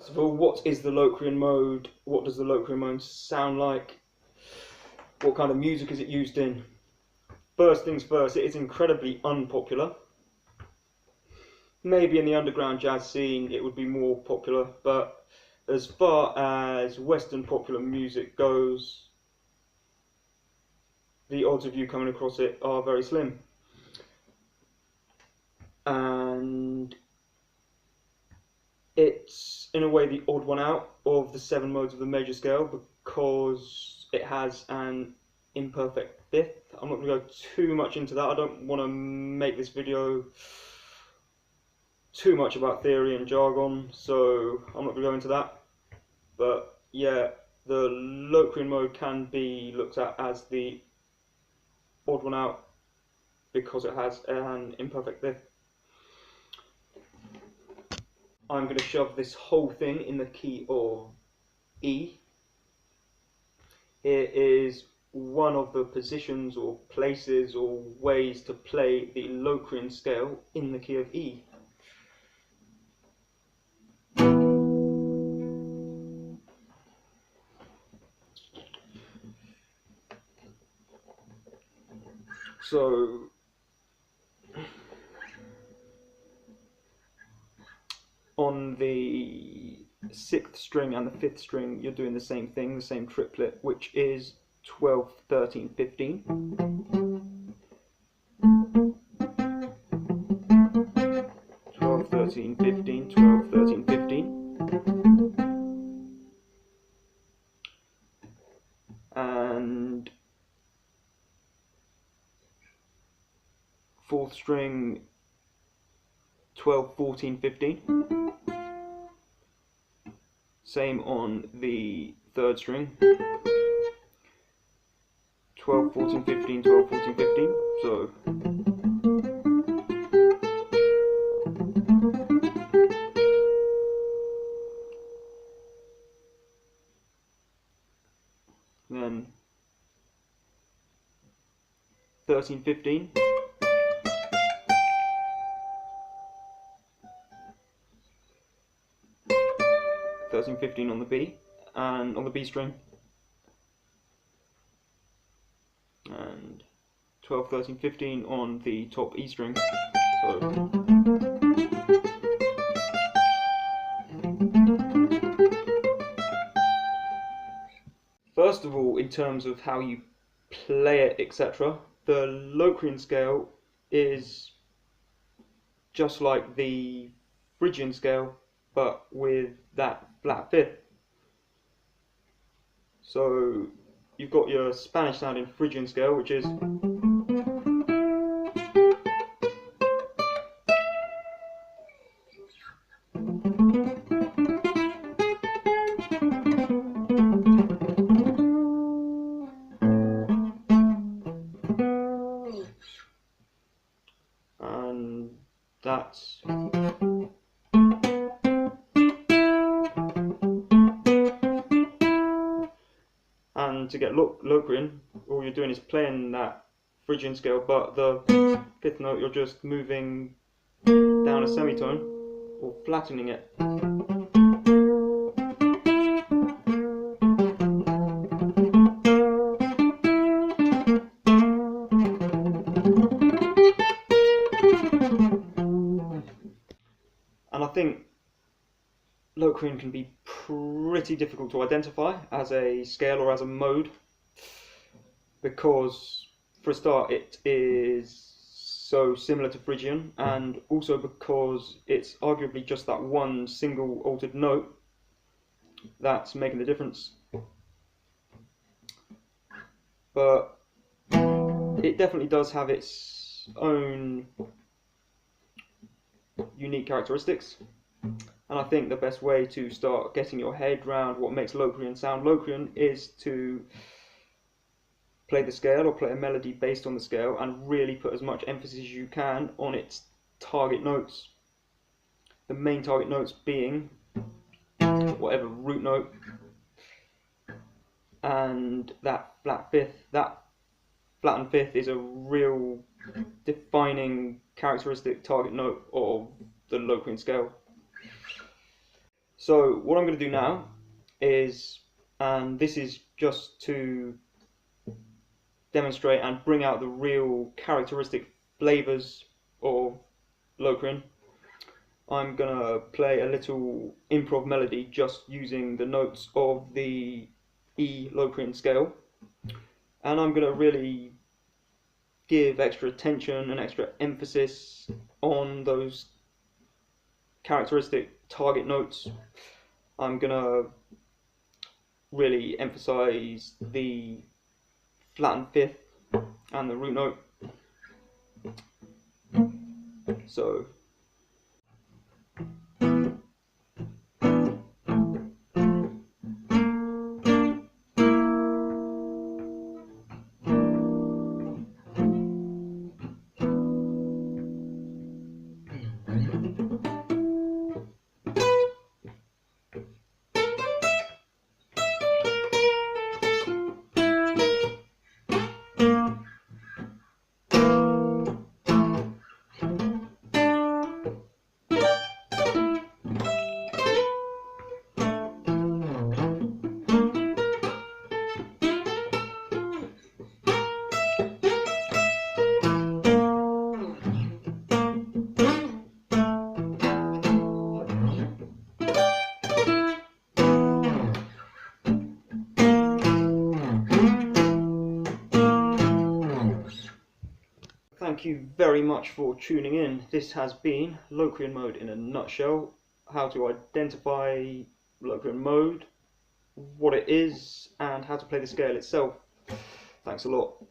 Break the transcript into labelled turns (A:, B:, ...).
A: First of all, what is the Locrian mode? What does the Locrian mode sound like? What kind of music is it used in? First things first, it is incredibly unpopular. Maybe in the underground jazz scene it would be more popular, but as far as Western popular music goes, the odds of you coming across it are very slim. And it's in a way the odd one out of the 7 modes of the major scale because it has an imperfect fifth. I'm not going to go too much into that. I don't want to make this video too much about theory and jargon, so I'm not going to go into that. But yeah, the Locrian mode can be looked at as the odd one out because it has an imperfect fifth. I'm going to shove this whole thing in the key of E. Here is one of the positions or places or ways to play the Locrian scale in the key of E. So on the 6th string and the 5th string, you're doing the same thing, the same triplet, which is 12, 13, 15. 12, 13, 15, 12, 13, 15. And 4th string, 12, 14, 15. Same on the 3rd string, 12, 14, 15, 12, 14, 15. So then 13, 15. 13, 15 on the B, and on the B string, and 12, 13, 15 on the top E string. So first of all, in terms of how you play it, etc., the Locrian scale is just like the Phrygian scale, but with that flat fifth. So you've got your Spanish sounding Phrygian scale, which is and that's and to get Locrian, all you're doing is playing that Phrygian scale, but the 5th note you're just moving down a semitone or flattening it. And I think Locrian can be pretty difficult to identify as a scale or as a mode because, for a start, it is so similar to Phrygian, and also because it's arguably just that one single altered note that's making the difference. But it definitely does have its own unique characteristics. And I think the best way to start getting your head around what makes Locrian sound Locrian is to play the scale or play a melody based on the scale and really put as much emphasis as you can on its target notes. The main target notes being whatever root note and that flat fifth. That flattened fifth is a real defining characteristic target note of the Locrian scale. So what I'm going to do now is, and this is just to demonstrate and bring out the real characteristic flavors of Locrian, I'm going to play a little improv melody just using the notes of the E Locrian scale, and I'm going to really give extra attention and extra emphasis on those characteristic target notes. I'm going to really emphasize the flattened fifth and the root note. So thank you very much for tuning in. This has been Locrian mode in a nutshell. How to identify Locrian mode, what it is, and how to play the scale itself. Thanks a lot.